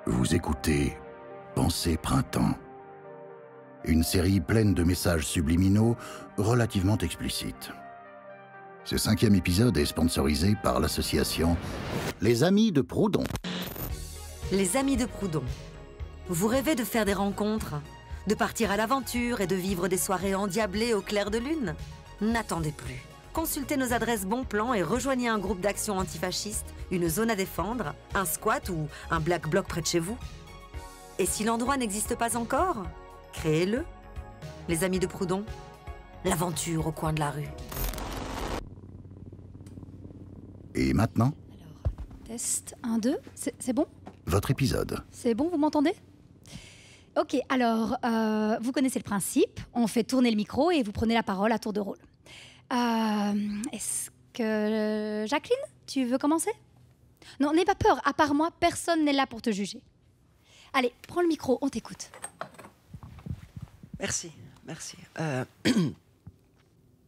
Vous écoutez Pensée Printemps, une série pleine de messages subliminaux relativement explicites. Ce 5e épisode est sponsorisé par l'association Les Amis de Proudhon. Les Amis de Proudhon. Vous rêvez de faire des rencontres, de partir à l'aventure et de vivre des soirées endiablées au clair de lune? N'attendez plus. Consultez nos adresses Bon Plan et rejoignez un groupe d'action antifasciste, une zone à défendre, un squat ou un black bloc près de chez vous. Et si l'endroit n'existe pas encore, créez-le. Les Amis de Proudhon, l'aventure au coin de la rue. Et maintenant, Alors, test 1, 2, c'est bon? votre épisode. C'est bon, vous m'entendez? Ok, alors, vous connaissez le principe. On fait tourner le micro et vous prenez la parole à tour de rôle. Est-ce que... Jacqueline, tu veux commencer? Non, n'aie pas peur. À part moi, personne n'est là pour te juger. Allez, prends le micro, on t'écoute. Merci.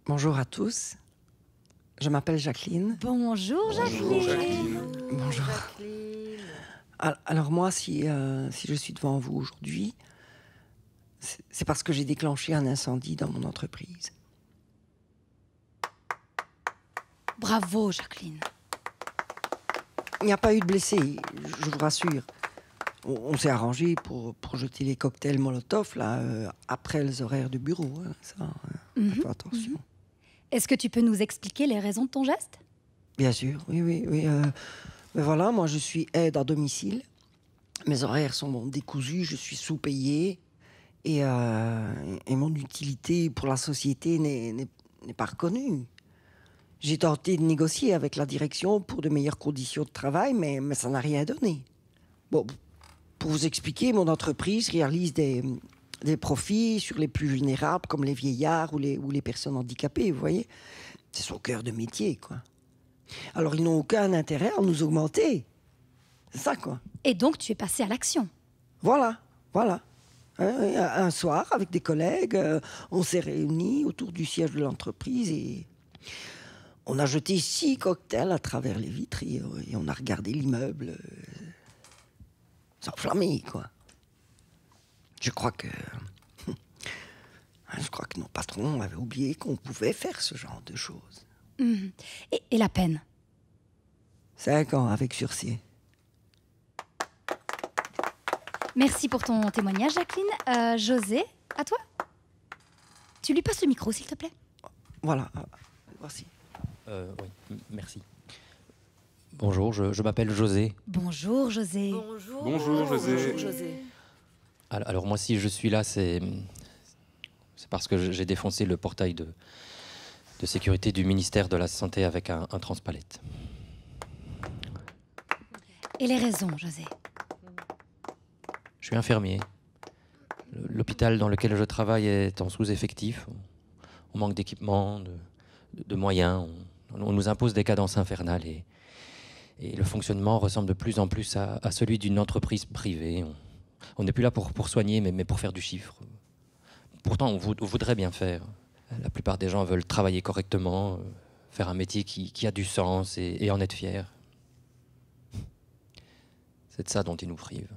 Bonjour à tous. Je m'appelle Jacqueline. Bonjour, Jacqueline. Bonjour. Alors moi, si je suis devant vous aujourd'hui, c'est parce que j'ai déclenché un incendie dans mon entreprise. Bravo, Jacqueline. Il n'y a pas eu de blessés, je vous rassure. On s'est arrangé pour jeter les cocktails Molotov là, après les horaires de bureau. Hein, ça, fais attention. Est-ce que tu peux nous expliquer les raisons de ton geste? Bien sûr, oui. Mais voilà, moi je suis aide à domicile. Mes horaires sont décousus, je suis sous-payé. Et mon utilité pour la société n'est pas reconnue. J'ai tenté de négocier avec la direction pour de meilleures conditions de travail, mais ça n'a rien donné. Bon, pour vous expliquer, mon entreprise réalise des profits sur les plus vulnérables, comme les vieillards ou les personnes handicapées, vous voyez. C'est son cœur de métier, quoi. Alors, ils n'ont aucun intérêt à nous augmenter. C'est ça, quoi. Et donc, tu es passé à l'action. Voilà. Un soir, avec des collègues, on s'est réunis autour du siège de l'entreprise et on a jeté 6 cocktails à travers les vitres et on a regardé l'immeuble s'enflammer, quoi. Je crois que nos patrons avaient oublié qu'on pouvait faire ce genre de choses. Et la peine? 5 ans avec sursis. Merci pour ton témoignage, Jacqueline. José, à toi? Tu lui passes le micro, s'il te plaît. Voilà, voici. Oui, merci. Bonjour, je m'appelle José. Bonjour, José. Bonjour José. Alors moi, si je suis là, c'est parce que j'ai défoncé le portail de sécurité du ministère de la Santé avec un transpalette. Et les raisons, José? Je suis infirmier. L'hôpital dans lequel je travaille est en sous-effectif. On manque d'équipement, de moyens. On nous impose des cadences infernales et le fonctionnement ressemble de plus en plus à celui d'une entreprise privée. On n'est plus là pour soigner, mais pour faire du chiffre. Pourtant, on voudrait bien faire. La plupart des gens veulent travailler correctement, faire un métier qui a du sens et en être fier. C'est de ça dont ils nous privent.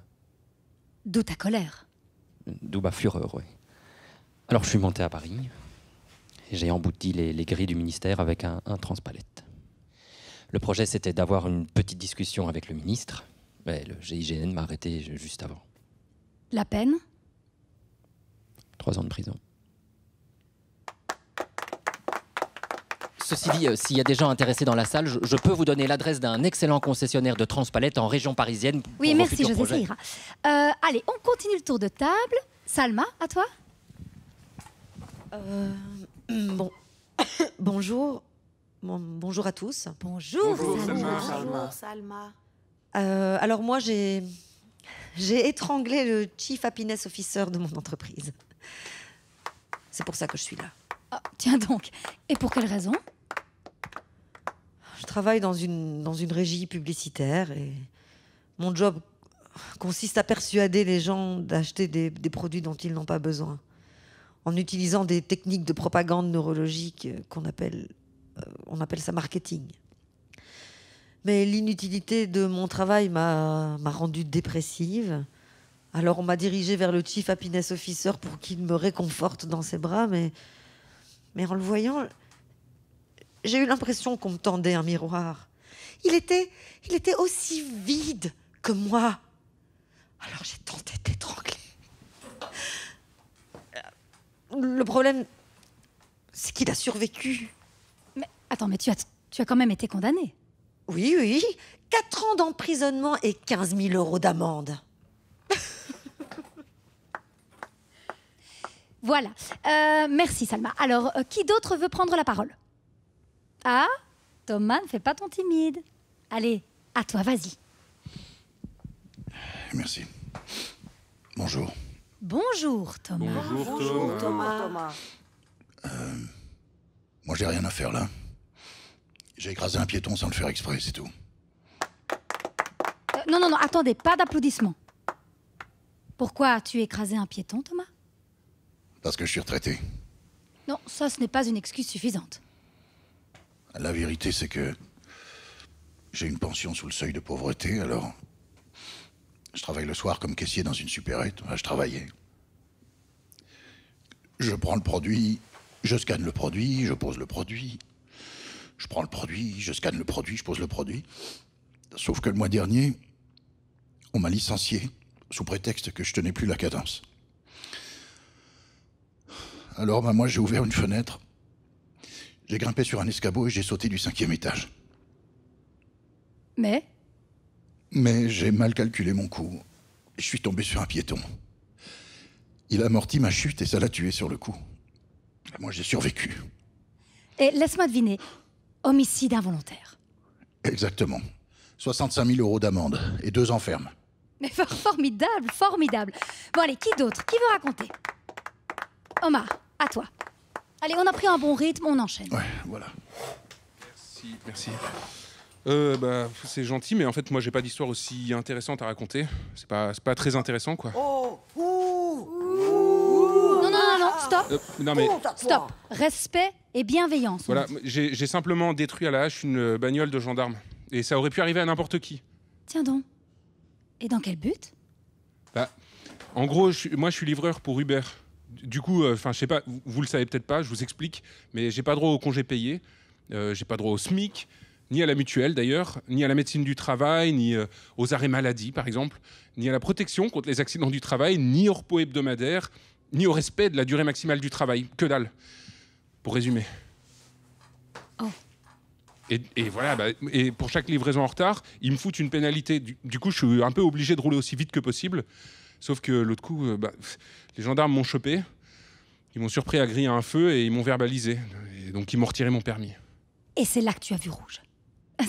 D'où ta colère? D'où ma fureur, oui. Alors je suis monté à Paris et j'ai embouti les grilles du ministère avec un transpalette. Le projet, c'était d'avoir une petite discussion avec le ministre, mais le GIGN m'a arrêté juste avant. La peine? 3 ans de prison. Ceci dit, s'il y a des gens intéressés dans la salle, je peux vous donner l'adresse d'un excellent concessionnaire de transpalette en région parisienne. Oui, merci, José, ça ira. Allez, on continue le tour de table. Salma, à toi? Bonjour. Bonjour à tous. Bonjour, Salma. Alors moi, j'ai étranglé le Chief Happiness Officer de mon entreprise. C'est pour ça que je suis là. Ah, tiens donc. Et pour quelle raison? Je travaille dans une régie publicitaire et mon job consiste à persuader les gens d'acheter des produits dont ils n'ont pas besoin, en utilisant des techniques de propagande neurologique on appelle ça marketing. Mais l'inutilité de mon travail m'a rendue dépressive. Alors on m'a dirigée vers le Chief Happiness Officer pour qu'il me réconforte dans ses bras, mais en le voyant, j'ai eu l'impression qu'on me tendait un miroir. Il était aussi vide que moi. Alors j'ai tenté de l'étrangler. Le problème, c'est qu'il a survécu. Mais attends, mais tu as quand même été condamné. Oui. 4 ans d'emprisonnement et 15 000 € d'amende. Voilà. Merci, Salma. Alors, qui d'autre veut prendre la parole? Ah, Thomas, ne fais pas ton timide. Allez, à toi, vas-y. Merci. Bonjour. Bonjour, Thomas. Bonjour, Thomas. Moi, j'ai rien à faire là. J'ai écrasé un piéton sans le faire exprès, c'est tout. Non, attendez, pas d'applaudissements. Pourquoi as-tu écrasé un piéton, Thomas? Parce que je suis retraité. Non, ça, ce n'est pas une excuse suffisante. La vérité, c'est que j'ai une pension sous le seuil de pauvreté, alors je travaille le soir comme caissier dans une supérette. Enfin, je travaillais. Je prends le produit, je scanne le produit, je pose le produit. Je prends le produit, je scanne le produit, je pose le produit. Sauf que le mois dernier, on m'a licencié sous prétexte que je tenais plus la cadence. Alors, moi, j'ai ouvert une fenêtre, j'ai grimpé sur un escabeau et j'ai sauté du 5e étage. Mais j'ai mal calculé mon coup. Je suis tombé sur un piéton. Il a amorti ma chute et ça l'a tué sur le coup. Moi, j'ai survécu. Et laisse-moi deviner, homicide involontaire. Exactement. 65 000 € d'amende et 2 ans ferme. Mais formidable, formidable. Bon, allez, qui d'autre? Qui veut raconter? Omar, à toi. Allez, on a pris un bon rythme, on enchaîne. Ouais, voilà. Merci. C'est gentil, mais en fait, moi, j'ai pas d'histoire aussi intéressante à raconter. C'est pas très intéressant, quoi. Oh, Non, stop. Non, mais Stop. Respect et bienveillance. on voilà, dit. j'ai simplement détruit à la hache une bagnole de gendarme. Et ça aurait pu arriver à n'importe qui. Tiens donc. Et dans quel but? En gros, moi, je suis livreur pour Uber. Du coup, je sais pas, vous le savez peut-être pas, je vous explique, mais j'ai pas droit au congé payé, j'ai pas droit au SMIC, ni à la mutuelle d'ailleurs, ni à la médecine du travail, ni aux arrêts maladie par exemple, ni à la protection contre les accidents du travail, ni au repos hebdomadaire, ni au respect de la durée maximale du travail. Que dalle, pour résumer. Oh. Et voilà, et pour chaque livraison en retard, ils me foutent une pénalité. Du coup, je suis un peu obligé de rouler aussi vite que possible. Sauf que l'autre coup, les gendarmes m'ont chopé, ils m'ont surpris à griller un feu et ils m'ont verbalisé. Et donc ils m'ont retiré mon permis. Et c'est là que tu as vu rouge.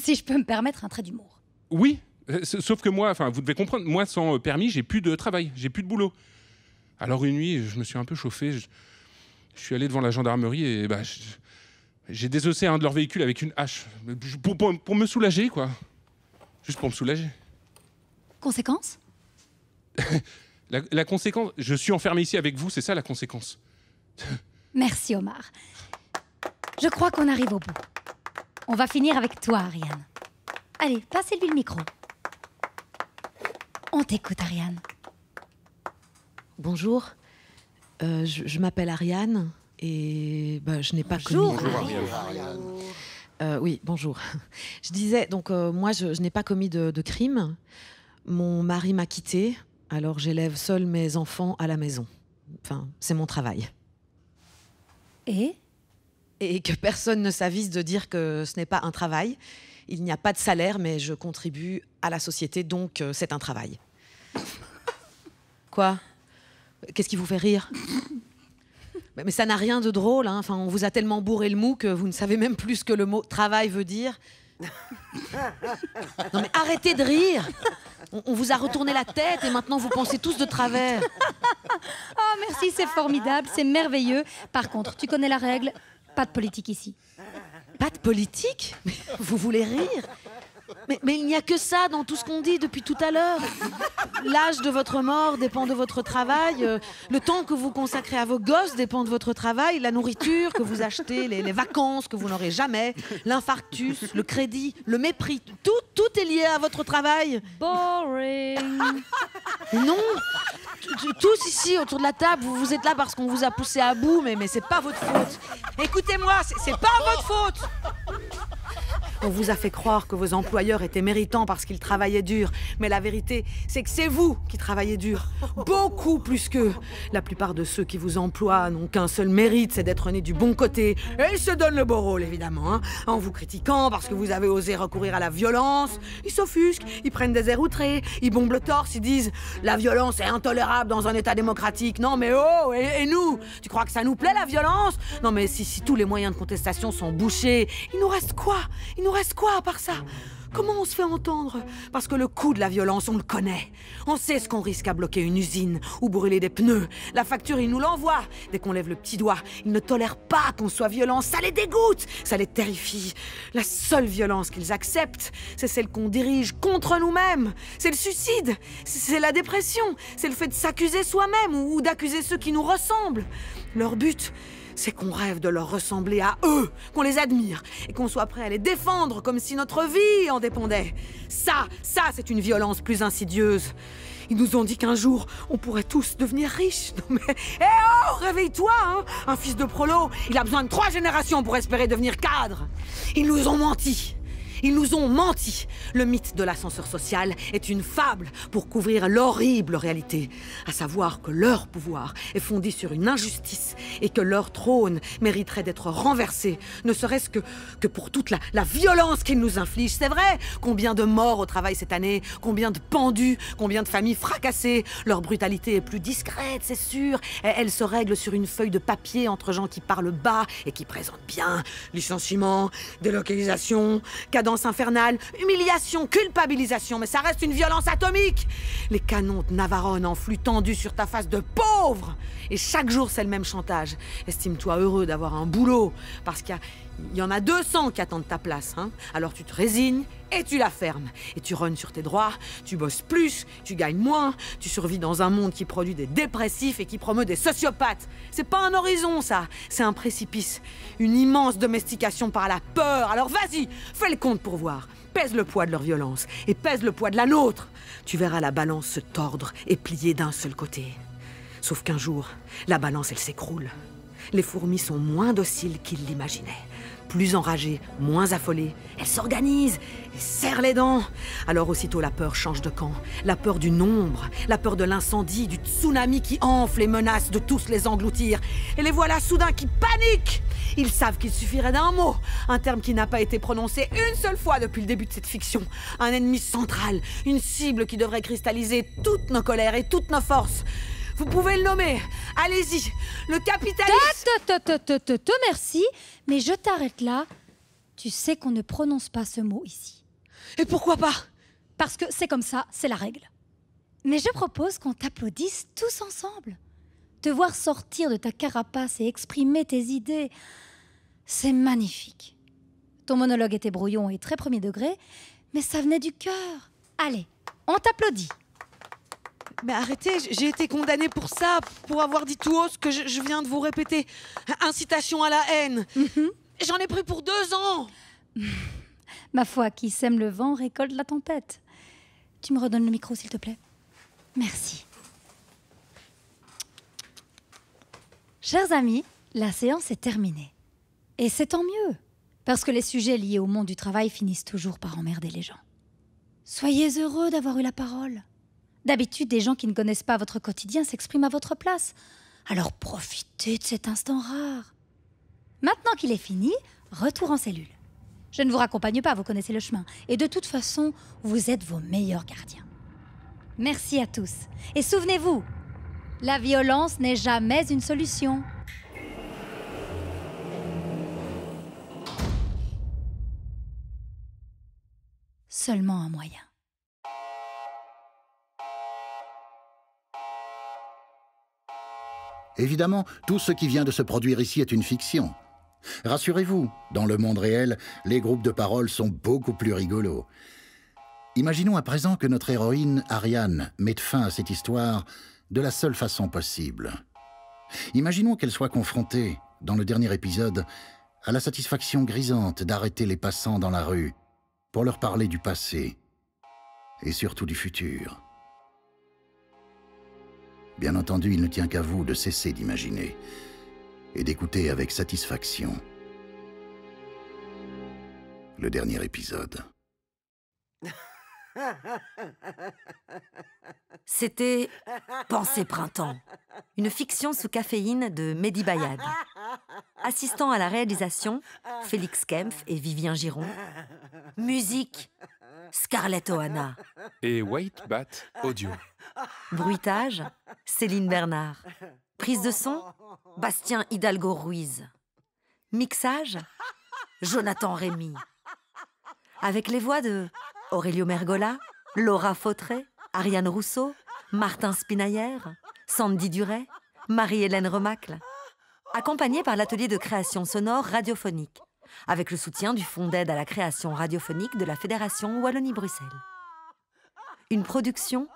Si je peux me permettre un trait d'humour. Oui, sauf que moi, vous devez comprendre, moi sans permis, j'ai plus de travail, j'ai plus de boulot. Alors une nuit, je me suis un peu chauffé, je suis allé devant la gendarmerie et j'ai désossé un de leurs véhicules avec une hache. Pour me soulager, quoi. Juste pour me soulager. Conséquence? La conséquence, je suis enfermé ici avec vous, c'est ça la conséquence. Merci Omar. Je crois qu'on arrive au bout. On va finir avec toi, Ariane. Allez, passez-lui le micro. On t'écoute, Ariane. Bonjour, je m'appelle Ariane et je n'ai pas commis... Bonjour Ariane. Oui, bonjour. Je disais, donc moi je n'ai pas commis de crime. Mon mari m'a quittée, alors j'élève seule mes enfants à la maison. Enfin, c'est mon travail. Et que personne ne s'avise de dire que ce n'est pas un travail. Il n'y a pas de salaire, mais je contribue à la société, donc c'est un travail. Quoi? Qu'est-ce qui vous fait rire? Mais ça n'a rien de drôle, hein. Enfin, on vous a tellement bourré le mou que vous ne savez même plus ce que le mot travail veut dire. Non mais arrêtez de rire. On vous a retourné la tête et maintenant vous pensez tous de travers. Oh, merci, c'est formidable, c'est merveilleux. Par contre, tu connais la règle, pas de politique ici. Pas de politique? Mais vous voulez rire? Mais il n'y a que ça dans tout ce qu'on dit depuis tout à l'heure. L'âge de votre mort dépend de votre travail. Le temps que vous consacrez à vos gosses dépend de votre travail. La nourriture que vous achetez, les vacances que vous n'aurez jamais, l'infarctus, le crédit, le mépris. Tout est lié à votre travail. Boring. Non, tous ici autour de la table, vous êtes là parce qu'on vous a poussé à bout, mais c'est pas votre faute. Écoutez-moi, c'est pas votre faute. On vous a fait croire que vos employeurs étaient méritants parce qu'ils travaillaient dur. Mais la vérité, c'est que c'est vous qui travaillez dur. Beaucoup plus qu'eux. La plupart de ceux qui vous emploient n'ont qu'un seul mérite, c'est d'être nés du bon côté. Et ils se donnent le beau rôle, évidemment. Hein. En vous critiquant parce que vous avez osé recourir à la violence. Ils s'offusquent, ils prennent des airs outrés, ils bombent le torse, ils disent « La violence est intolérable dans un État démocratique. » Non mais oh, et nous? Tu crois que ça nous plaît, la violence? Non mais si tous les moyens de contestation sont bouchés, il nous reste quoi? Il nous reste quoi à part ça? Comment on se fait entendre? Parce que le coût de la violence, on le connaît. On sait ce qu'on risque à bloquer une usine ou brûler des pneus. La facture, ils nous l'envoient. Dès qu'on lève le petit doigt, ils ne tolèrent pas qu'on soit violent. Ça les dégoûte, ça les terrifie. La seule violence qu'ils acceptent, c'est celle qu'on dirige contre nous-mêmes. C'est le suicide, c'est la dépression, c'est le fait de s'accuser soi-même ou d'accuser ceux qui nous ressemblent. Leur but, c'est qu'on rêve de leur ressembler à eux, qu'on les admire et qu'on soit prêt à les défendre comme si notre vie en dépendait. Ça, c'est une violence plus insidieuse. Ils nous ont dit qu'un jour, on pourrait tous devenir riches. Non mais, réveille-toi, hein. Un fils de prolo, il a besoin de 3 générations pour espérer devenir cadre. Ils nous ont menti. Ils nous ont menti. Le mythe de l'ascenseur social est une fable pour couvrir l'horrible réalité, à savoir que leur pouvoir est fondé sur une injustice et que leur trône mériterait d'être renversé, ne serait-ce que pour toute la violence qu'ils nous infligent. C'est vrai, combien de morts au travail cette année, combien de pendus, combien de familles fracassées. Leur brutalité est plus discrète, c'est sûr. Elle se règle sur une feuille de papier entre gens qui parlent bas et qui présentent bien. Licenciement, délocalisation, cadence infernale, humiliation, culpabilisation, mais ça reste une violence atomique. Les canons de Navarone en flux tendu sur ta face de pauvre. Et chaque jour, c'est le même chantage. Estime-toi heureux d'avoir un boulot, parce qu'il y en a 200 qui attendent ta place. Hein. Alors tu te résignes et tu la fermes. Et tu rognes sur tes droits, tu bosses plus, tu gagnes moins, tu survis dans un monde qui produit des dépressifs et qui promeut des sociopathes. C'est pas un horizon, ça. C'est un précipice. Une immense domestication par la peur. Alors vas-y, fais le compte pour voir. Pèse le poids de leur violence et pèse le poids de la nôtre. Tu verras la balance se tordre et plier d'un seul côté. Sauf qu'un jour, la balance, elle s'écroule. Les fourmis sont moins dociles qu'ils l'imaginaient. Plus enragées, moins affolées, elles s'organisent et serrent les dents. Alors aussitôt la peur change de camp. La peur du nombre, la peur de l'incendie, du tsunami qui enfle et menace de tous les engloutir. Et les voilà soudain qui paniquent. Ils savent qu'il suffirait d'un mot, un terme qui n'a pas été prononcé une seule fois depuis le début de cette fiction. Un ennemi central, une cible qui devrait cristalliser toutes nos colères et toutes nos forces. Vous pouvez le nommer. Allez-y. Le capitalisme... Merci, mais je t'arrête là. Tu sais qu'on ne prononce pas ce mot ici. Et pourquoi pas? Parce que c'est comme ça, c'est la règle. Mais je propose qu'on t'applaudisse tous ensemble. Te voir sortir de ta carapace et exprimer tes idées, c'est magnifique. Ton monologue était brouillon et très premier degré, mais ça venait du cœur. Allez, on t'applaudit. Mais arrêtez, j'ai été condamnée pour ça, pour avoir dit tout haut ce que je viens de vous répéter. Incitation à la haine. J'en ai pris pour 2 ans. Ma foi, qui sème le vent récolte la tempête. Tu me redonnes le micro, s'il te plaît? Merci. Chers amis, la séance est terminée. Et c'est tant mieux, parce que les sujets liés au monde du travail finissent toujours par emmerder les gens. Soyez heureux d'avoir eu la parole. D'habitude, des gens qui ne connaissent pas votre quotidien s'expriment à votre place. Alors profitez de cet instant rare. Maintenant qu'il est fini, retour en cellule. Je ne vous raccompagne pas, vous connaissez le chemin. Et de toute façon, vous êtes vos meilleurs gardiens. Merci à tous. Et souvenez-vous, la violence n'est jamais une solution. Seulement un moyen. Évidemment, tout ce qui vient de se produire ici est une fiction. Rassurez-vous, dans le monde réel, les groupes de parole sont beaucoup plus rigolos. Imaginons à présent que notre héroïne, Ariane, mette fin à cette histoire de la seule façon possible. Imaginons qu'elle soit confrontée, dans le dernier épisode, à la satisfaction grisante d'arrêter les passants dans la rue pour leur parler du passé et surtout du futur. Bien entendu, il ne tient qu'à vous de cesser d'imaginer et d'écouter avec satisfaction le dernier épisode. C'était Pensée Printemps, une fiction sous caféine de Mehdi Bayad. Assistant à la réalisation, Félix Kempf et Vivien Giron. Musique, Scarlett Ohana. Et White Bat Audio. Bruitage, Céline Bernard. Prise de son, Bastien Hidalgo Ruiz. Mixage, Jonathan Rémy. Avec les voix de Aurelio Mergola, Laura Fautré, Ariane Rousseau, Martin Spinailler, Sandy Duret, Marie-Hélène Remacle. Accompagnée par l'atelier de création sonore radiophonique, avec le soutien du Fonds d'aide à la création radiophonique de la Fédération Wallonie-Bruxelles. Une production,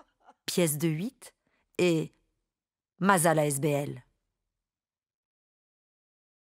pièce de 8 et Mazala SBL.